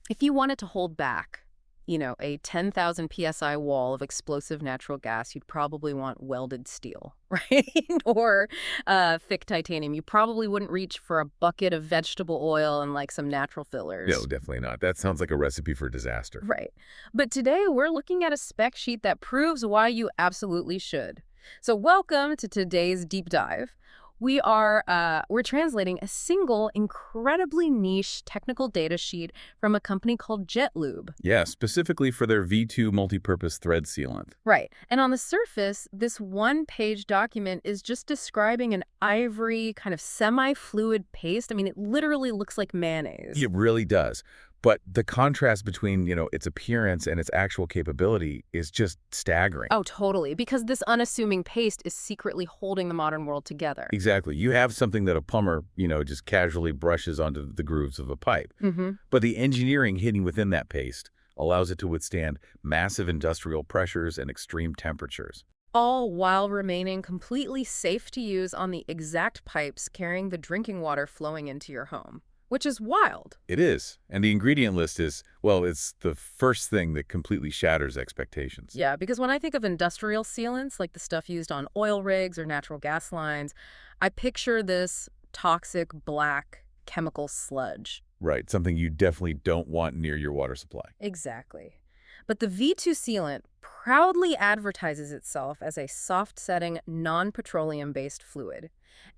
If you wanted to hold back, a 10,000 psi wall of explosive natural gas, you'd probably want welded steel, right? Or thick titanium. You probably wouldn't reach for a bucket of vegetable oil and like some natural No, fillers. definitely not. That sounds like a recipe for disaster. Right. But today we're looking at a spec sheet that proves why you absolutely should. So welcome to today's deep dive. We're translating a single incredibly niche technical data sheet from a company called Jet-Lube. Yeah, specifically for their V2 multipurpose thread sealant. Right. And on the surface, this one-page document is just describing an ivory kind of semi-fluid paste. I mean, it literally looks like mayonnaise. It really does. But the contrast between, its appearance and its actual capability is just staggering. Oh, totally. Because this unassuming paste is secretly holding the modern world together. Exactly. You have something that a plumber, just casually brushes onto the grooves of a pipe. Mm-hmm. But the engineering hidden within that paste allows it to withstand massive industrial pressures and extreme temperatures. All while remaining completely safe to use on the exact pipes carrying the drinking water flowing into your home. Which is wild. It is. And the ingredient list is, well, it's the first thing that completely shatters expectations. Yeah, because when I think of industrial sealants, like the stuff used on oil rigs or natural gas lines, I picture this toxic black chemical sludge. Right. Something you definitely don't want near your water supply. Exactly. But the V2 sealant proudly advertises itself as a soft-setting, non-petroleum-based fluid.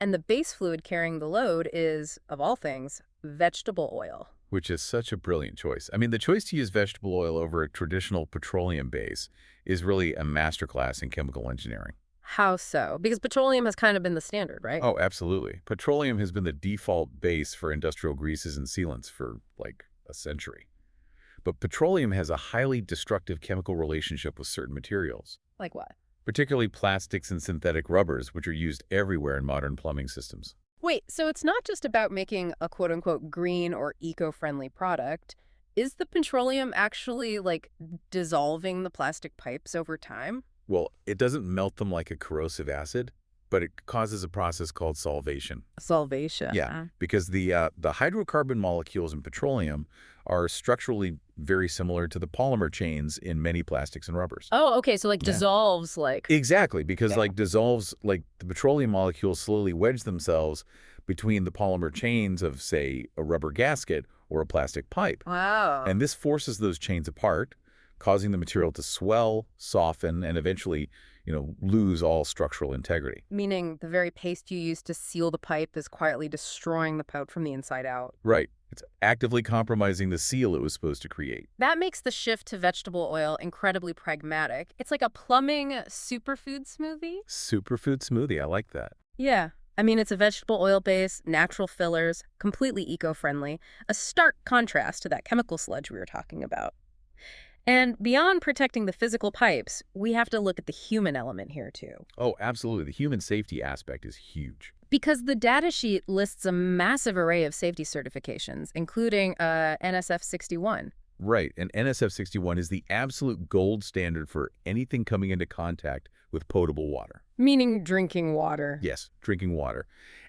And the base fluid carrying the load is, of all things, vegetable oil. Which is such a brilliant choice. I mean, the choice to use vegetable oil over a traditional petroleum base is really a masterclass in chemical engineering. How so? Because petroleum has kind of been the standard, right? Oh, absolutely. Petroleum has been the default base for industrial greases and sealants for, like, a century. But petroleum has a highly destructive chemical relationship with certain materials, Like what? particularly plastics and synthetic rubbers, which are used everywhere in modern plumbing systems. Wait, so it's not just about making a quote-unquote green or eco-friendly product. Is the petroleum actually, like, dissolving the plastic pipes over time? Well, it doesn't melt them like a corrosive acid, but it causes a process called solvation. Salvation. Yeah, because the hydrocarbon molecules in petroleum are structurally very similar to the polymer chains in many plastics and rubbers. Oh, okay, so like Yeah. dissolves like... Exactly, because Yeah. the petroleum molecules slowly wedge themselves between the polymer chains of, say, a rubber gasket or a plastic pipe. Wow. And this forces those chains apart, causing the material to swell, soften, and eventually, lose all structural integrity. Meaning the very paste you use to seal the pipe is quietly destroying the pipe from the inside out. Right. It's actively compromising the seal it was supposed to create. That makes the shift to vegetable oil incredibly pragmatic. It's like a plumbing superfood smoothie. Superfood smoothie, I like that. Yeah. I mean, it's a vegetable oil base, natural fillers, completely eco-friendly, a stark contrast to that chemical sludge we were talking about. And beyond protecting the physical pipes, we have to look at the human element here, too. Oh, absolutely. The human safety aspect is huge. Because the data sheet lists a massive array of safety certifications, including NSF-61. Right, and NSF-61 is the absolute gold standard for anything coming into contact with potable water. Meaning drinking water. Yes, drinking water.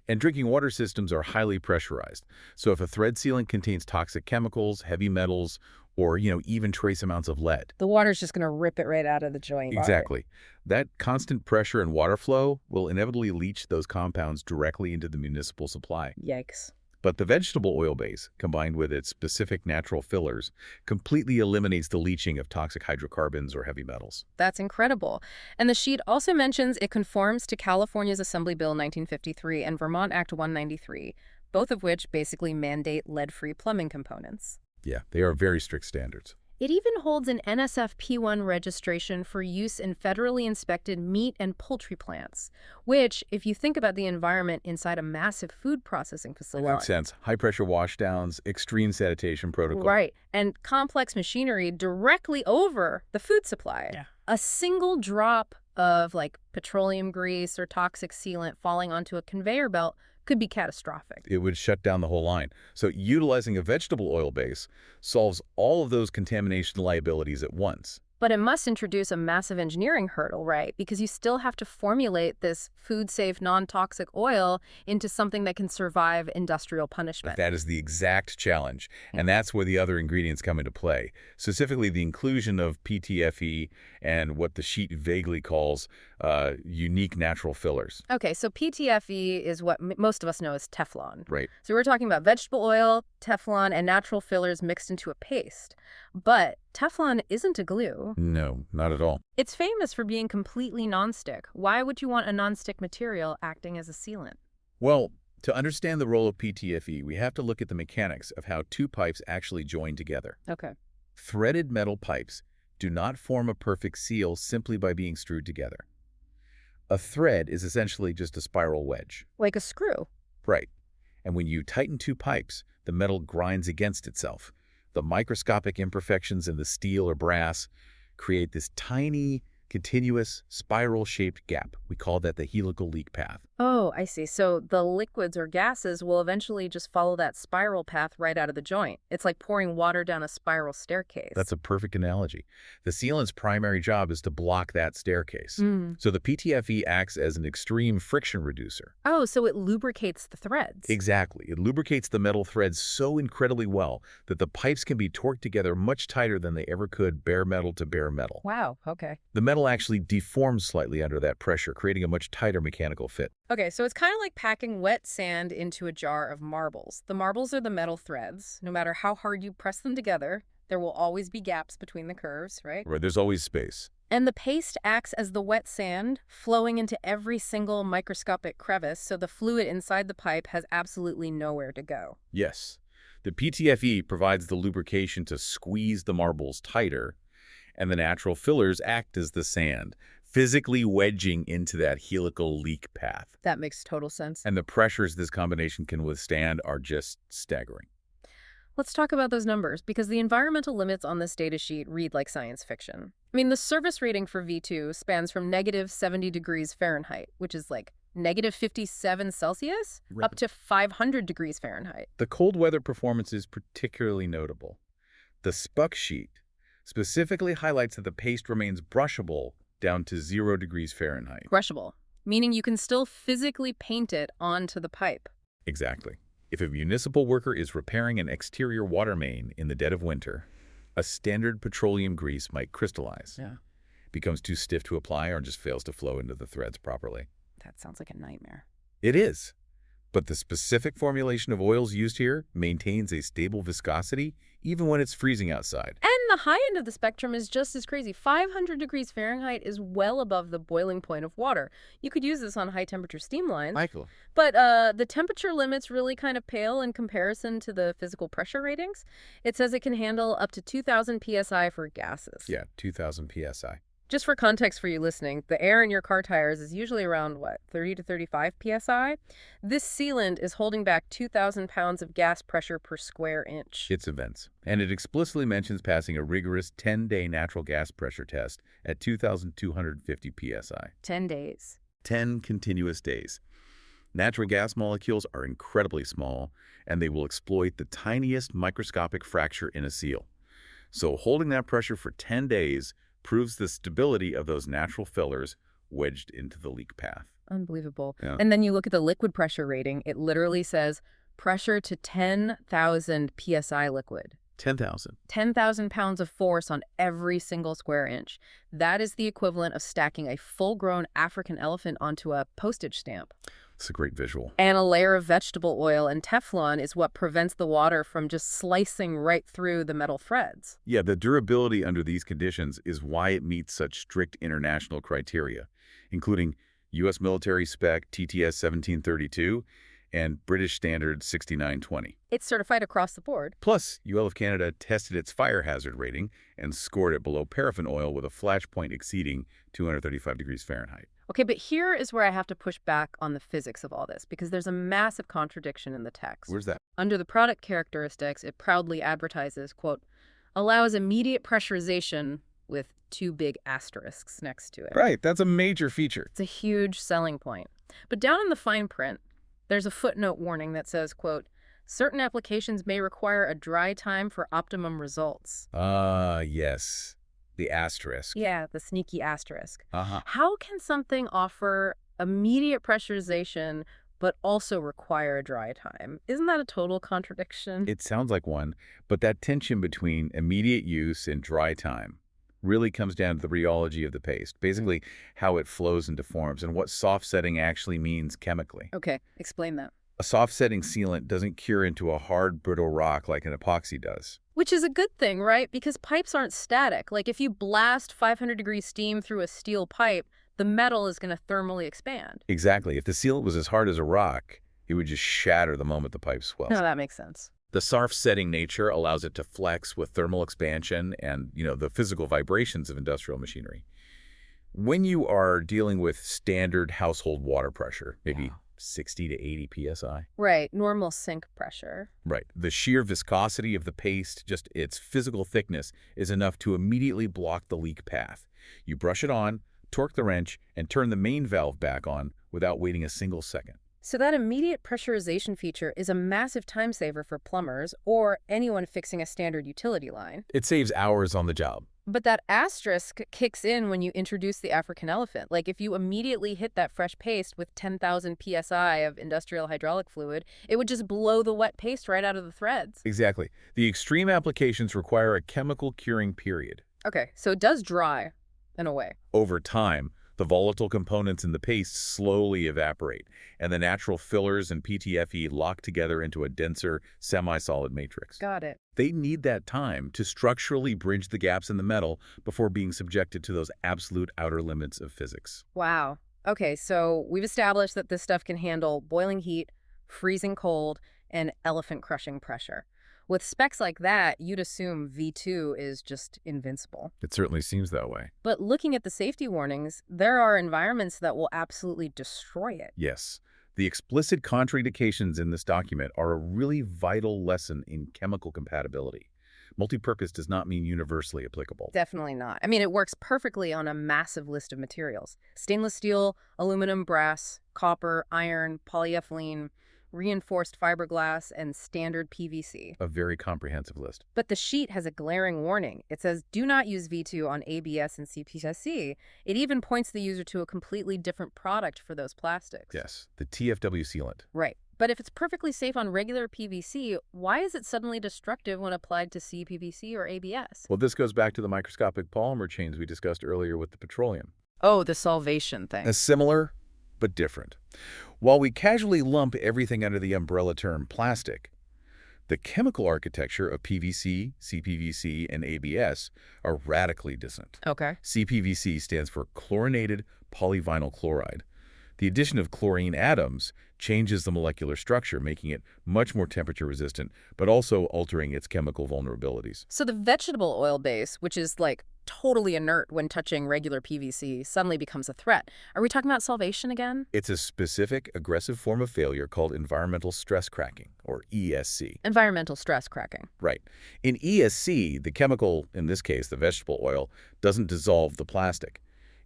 And drinking water systems are highly pressurized. So if a thread sealant contains toxic chemicals, heavy metals, or, even trace amounts of lead. The water's just going to rip it right out of the joint. Exactly. That constant pressure and water flow will inevitably leach those compounds directly into the municipal supply. Yikes. But the vegetable oil base, combined with its specific natural fillers, completely eliminates the leaching of toxic hydrocarbons or heavy metals. That's incredible. And the sheet also mentions it conforms to California's Assembly Bill 1953 and Vermont Act 193, both of which basically mandate lead-free plumbing components. Yeah, they are very strict standards. It even holds an NSF-P1 registration for use in federally inspected meat and poultry plants, which, if you think about the environment inside a massive food processing facility... Makes sense. High-pressure washdowns, extreme sanitation protocol. Right, and complex machinery directly over the food supply. Yeah. A single drop of, like, petroleum grease or toxic sealant falling onto a conveyor belt could be catastrophic. It would shut down the whole line. So utilizing a vegetable oil base solves all of those contamination liabilities at once. But it must introduce a massive engineering hurdle, right? Because you still have to formulate this food-safe, non-toxic oil into something that can survive industrial punishment. That is the exact challenge, and that's where the other ingredients come into play, specifically the inclusion of PTFE and what the sheet vaguely calls unique natural fillers. Okay, so PTFE is what most of us know as Teflon. Right. So we're talking about vegetable oil, Teflon, and natural fillers mixed into a paste. But Teflon isn't a glue. No, not at all. It's famous for being completely nonstick. Why would you want a nonstick material acting as a sealant? Well, to understand the role of PTFE, we have to look at the mechanics of how two pipes actually join together. Okay. Threaded metal pipes do not form a perfect seal simply by being screwed together. A thread is essentially just a spiral wedge. Like a screw. Right. And when you tighten two pipes, the metal grinds against itself. The microscopic imperfections in the steel or brass create this tiny, continuous, spiral-shaped gap. We call that the helical leak path. Oh, I see. So the liquids or gases will eventually just follow that spiral path right out of the joint. It's like pouring water down a spiral staircase. That's a perfect analogy. The sealant's primary job is to block that staircase. So the PTFE acts as an extreme friction reducer. Oh, so it lubricates the threads. Exactly. It lubricates the metal threads so incredibly well that the pipes can be torqued together much tighter than they ever could bare metal to bare metal. Wow, okay. The metal actually deforms slightly under that pressure, creating a much tighter mechanical fit. Okay, so it's kind of like packing wet sand into a jar of marbles. The marbles are the metal threads. No matter how hard you press them together, there will always be gaps between the curves, right? Right, there's always space. And the paste acts as the wet sand, flowing into every single microscopic crevice, so the fluid inside the pipe has absolutely nowhere to go. Yes. The PTFE provides the lubrication to squeeze the marbles tighter, and the natural fillers act as the sand, physically wedging into that helical leak path. That makes total sense. And the pressures this combination can withstand are just staggering. Let's talk about those numbers, because the environmental limits on this data sheet read like science fiction. I mean, the service rating for V2 spans from negative 70 degrees Fahrenheit, which is like negative 57 Celsius, up to 500 degrees Fahrenheit. The cold weather performance is particularly notable. The SPUC sheet specifically highlights that the paste remains brushable down to 0 degrees Fahrenheit. Brushable, meaning you can still physically paint it onto the pipe. Exactly. If a municipal worker is repairing an exterior water main in the dead of winter, a standard petroleum grease might crystallize. Yeah. Becomes too stiff to apply or just fails to flow into the threads properly. That sounds like a nightmare. It is. But the specific formulation of oils used here maintains a stable viscosity even when it's freezing outside. And the high end of the spectrum is just as crazy. 500 degrees Fahrenheit is well above the boiling point of water. You could use this on high-temperature steam lines. Michael. But the temperature limits really kind of pale in comparison to the physical pressure ratings. It says it can handle up to 2,000 psi for gases. Yeah, 2,000 psi. Just for context for you listening, the air in your car tires is usually around, 30 to 35 psi? This sealant is holding back 2,000 pounds of gas pressure per square inch. It's immense. And it explicitly mentions passing a rigorous 10-day natural gas pressure test at 2,250 psi. 10 days. 10 continuous days. Natural gas molecules are incredibly small, and they will exploit the tiniest microscopic fracture in a seal. So holding that pressure for 10 days proves the stability of those natural fillers wedged into the leak path. Unbelievable. Yeah. And then you look at the liquid pressure rating, it literally says pressure to 10,000 psi liquid. 10,000. 10,000 pounds of force on every single square inch. That is the equivalent of stacking a full-grown African elephant onto a postage stamp. It's a great visual. And a layer of vegetable oil and Teflon is what prevents the water from just slicing right through the metal threads. Yeah, the durability under these conditions is why it meets such strict international criteria, including U.S. military spec TTS 1732 and British standard 6920. It's certified across the board. Plus, UL of Canada tested its fire hazard rating and scored it below paraffin oil with a flash point exceeding 235 degrees Fahrenheit. Okay, but here is where I have to push back on the physics of all this, because there's a massive contradiction in the text. Where's that? Under the product characteristics, it proudly advertises, quote, allows immediate pressurization with 2 big asterisks next to it. Right, that's a major feature. It's a huge selling point. But down in the fine print, there's a footnote warning that says, quote, certain applications may require a dry time for optimum results. Yes. the asterisk. Yeah, the sneaky asterisk. Uh-huh. How can something offer immediate pressurization but also require a dry time? Isn't that a total contradiction? It sounds like one, but that tension between immediate use and dry time really comes down to the rheology of the paste, basically how it flows and deforms, and what soft setting actually means chemically. Okay, explain that. A soft setting sealant doesn't cure into a hard, brittle rock like an epoxy does. Which is a good thing, right? Because pipes aren't static. Like if you blast 500-degree steam through a steel pipe, the metal is going to thermally expand. Exactly. If the sealant was as hard as a rock, it would just shatter the moment the pipe swells. No, that makes sense. The soft setting nature allows it to flex with thermal expansion and, the physical vibrations of industrial machinery. When you are dealing with standard household water pressure, maybe 60 to 80 psi. Right, normal sink pressure. Right. The sheer viscosity of the paste, just its physical thickness, is enough to immediately block the leak path. You brush it on, torque the wrench, and turn the main valve back on without waiting a single second. So that immediate pressurization feature is a massive time saver for plumbers or anyone fixing a standard utility line. It saves hours on the job. But that asterisk kicks in when you introduce the African elephant. Like if you immediately hit that fresh paste with 10,000 psi of industrial hydraulic fluid, it would just blow the wet paste right out of the threads. Exactly. The extreme applications require a chemical curing period. Okay, so it does dry in a way. Over time, the volatile components in the paste slowly evaporate, and the natural fillers and PTFE lock together into a denser, semi-solid matrix. Got it. They need that time to structurally bridge the gaps in the metal before being subjected to those absolute outer limits of physics. Wow. Okay, so we've established that this stuff can handle boiling heat, freezing cold, and elephant-crushing pressure. With specs like that, you'd assume V2 is just invincible. It certainly seems that way. But looking at the safety warnings, there are environments that will absolutely destroy it. Yes. The explicit contraindications in this document are a really vital lesson in chemical compatibility. Multipurpose does not mean universally applicable. Definitely not. I mean, it works perfectly on a massive list of materials. Stainless steel, aluminum, brass, copper, iron, polyethylene, reinforced fiberglass, and standard PVC. A very comprehensive list. But the sheet has a glaring warning. It says, do not use V2 on ABS and CPVC. It even points the user to a completely different product for those plastics. Yes, the TFW sealant. Right. But if it's perfectly safe on regular PVC, why is it suddenly destructive when applied to CPVC or ABS? Well, this goes back to the microscopic polymer chains we discussed earlier with the petroleum. Oh, the solvation thing. A similar, but different. While we casually lump everything under the umbrella term plastic, the chemical architecture of PVC, CPVC, and ABS are radically different. Okay. CPVC stands for chlorinated polyvinyl chloride. The addition of chlorine atoms changes the molecular structure, making it much more temperature resistant, but also altering its chemical vulnerabilities. So the vegetable oil base, which is like totally inert when touching regular PVC, suddenly becomes a threat. Are we talking about solvation again? It's a specific aggressive form of failure called environmental stress cracking, or ESC. Environmental stress cracking. Right. In ESC, the chemical, in this case the vegetable oil, doesn't dissolve the plastic.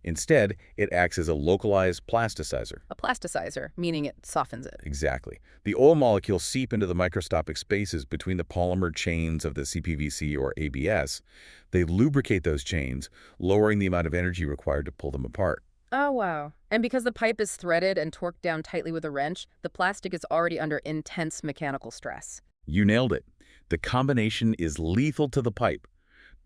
Instead, it acts as a localized plasticizer. A plasticizer, meaning it softens it. Exactly. The oil molecules seep into the microscopic spaces between the polymer chains of the CPVC or ABS. They lubricate those chains, lowering the amount of energy required to pull them apart. Oh, wow. And because the pipe is threaded and torqued down tightly with a wrench, the plastic is already under intense mechanical stress. You nailed it. The combination is lethal to the pipe.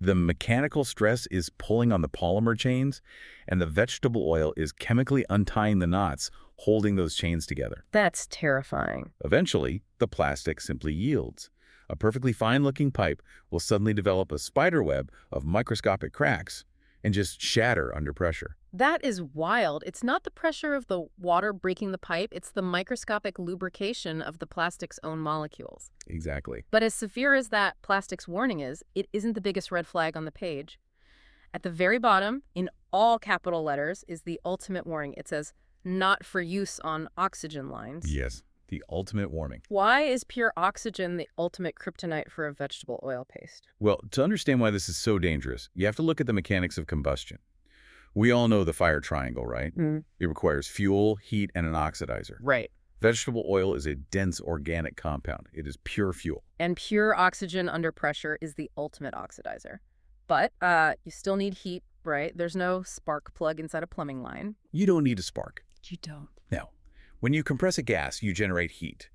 The mechanical stress is pulling on the polymer chains, and the vegetable oil is chemically untying the knots, holding those chains together. That's terrifying. Eventually, the plastic simply yields. A perfectly fine-looking pipe will suddenly develop a spider web of microscopic cracks and just shatter under pressure. That is wild. It's not the pressure of the water breaking the pipe, it's the microscopic lubrication of the plastic's own molecules. Exactly. But as severe as that plastic's warning is, it isn't the biggest red flag on the page. At the very bottom, in all capital letters, is the ultimate warning. It says, not for use on oxygen lines. Yes, the ultimate warning. Why is pure oxygen the ultimate kryptonite for a vegetable oil paste? Well, to understand why this is so dangerous, you have to look at the mechanics of combustion. We all know the fire triangle, right? It requires fuel, heat, and an oxidizer. Right. Vegetable oil is a dense organic compound. It is pure fuel. And pure oxygen under pressure is the ultimate oxidizer. But you still need heat, right? There's no spark plug inside a plumbing line. You don't need a spark. You don't. Now, when you compress a gas, you generate heat.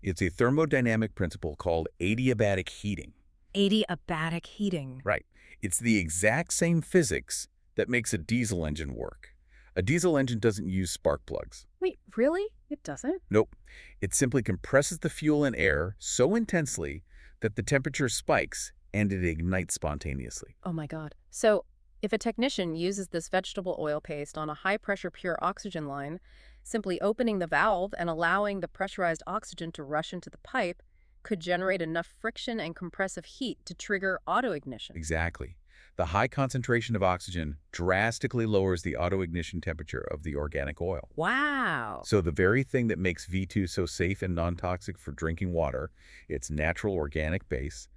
It's a thermodynamic principle called adiabatic heating. Adiabatic heating. Right. It's the exact same physics that makes a diesel engine work. A diesel engine doesn't use spark plugs. Wait, really? It doesn't? Nope. It simply compresses the fuel and air so intensely that the temperature spikes and it ignites spontaneously. Oh my God. So if a technician uses this vegetable oil paste on a high-pressure pure oxygen line, simply opening the valve and allowing the pressurized oxygen to rush into the pipe could generate enough friction and compressive heat to trigger auto-ignition. Exactly. The high concentration of oxygen drastically lowers the auto-ignition temperature of the organic oil. Wow. So the very thing that makes V2 so safe and non-toxic for drinking water, its natural organic base,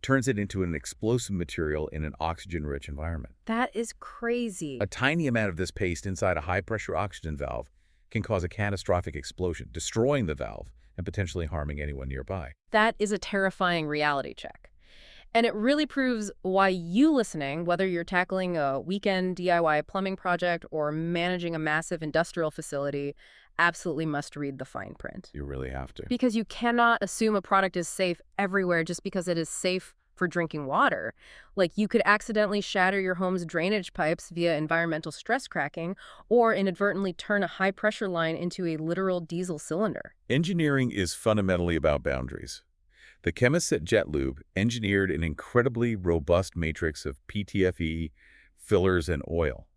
turns it into an explosive material in an oxygen-rich environment. That is crazy. A tiny amount of this paste inside a high-pressure oxygen valve can cause a catastrophic explosion, destroying the valve and potentially harming anyone nearby. That is a terrifying reality check. And it really proves why you listening, whether you're tackling a weekend DIY plumbing project or managing a massive industrial facility, absolutely must read the fine print. You really have to. Because you cannot assume a product is safe everywhere just because it is safe for drinking water. Like, you could accidentally shatter your home's drainage pipes via environmental stress cracking or inadvertently turn a high-pressure line into a literal diesel cylinder. Engineering is fundamentally about boundaries. The chemists at Jet-Lube engineered an incredibly robust matrix of PTFE, fillers, and oil.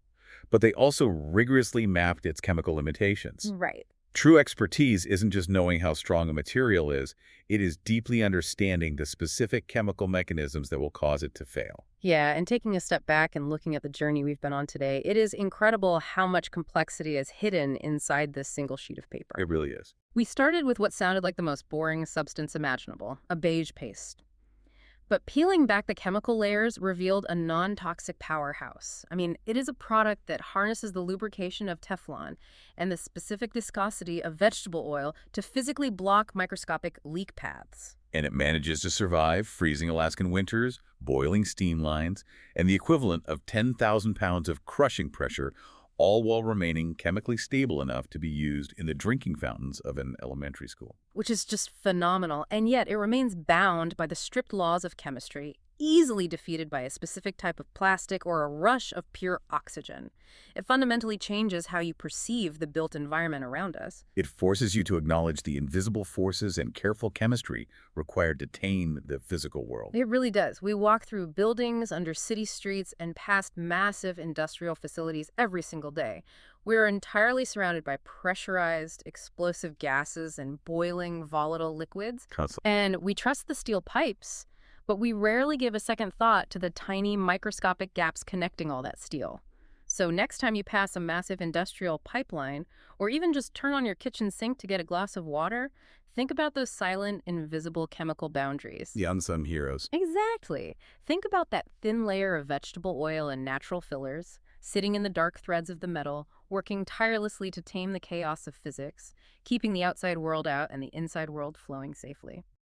But they also rigorously mapped its chemical limitations. Right. True expertise isn't just knowing how strong a material is, it is deeply understanding the specific chemical mechanisms that will cause it to fail. Yeah, and taking a step back and looking at the journey we've been on today, it is incredible how much complexity is hidden inside this single sheet of paper. It really is. We started with what sounded like the most boring substance imaginable, a beige paste. But peeling back the chemical layers revealed a non-toxic powerhouse. I mean, it is a product that harnesses the lubrication of Teflon and the specific viscosity of vegetable oil to physically block microscopic leak paths. And it manages to survive freezing Alaskan winters, boiling steam lines, and the equivalent of 10,000 pounds of crushing pressure, all while remaining chemically stable enough to be used in the drinking fountains of an elementary school. Which is just phenomenal, and yet it remains bound by the strict laws of chemistry, easily defeated by a specific type of plastic or a rush of pure oxygen. It fundamentally changes how you perceive the built environment around us. It forces you to acknowledge the invisible forces and careful chemistry required to tame the physical world. It really does. We walk through buildings, under city streets, and past massive industrial facilities every single day. We're entirely surrounded by pressurized, explosive gases and boiling, volatile liquids. Constantly. And we trust the steel pipes, but we rarely give a second thought to the tiny microscopic gaps connecting all that steel. So next time you pass a massive industrial pipeline, or even just turn on your kitchen sink to get a glass of water, think about those silent, invisible chemical boundaries. The unsung heroes. Exactly. Think about that thin layer of vegetable oil and natural fillers, sitting in the dark threads of the metal, working tirelessly to tame the chaos of physics, keeping the outside world out and the inside world flowing safely.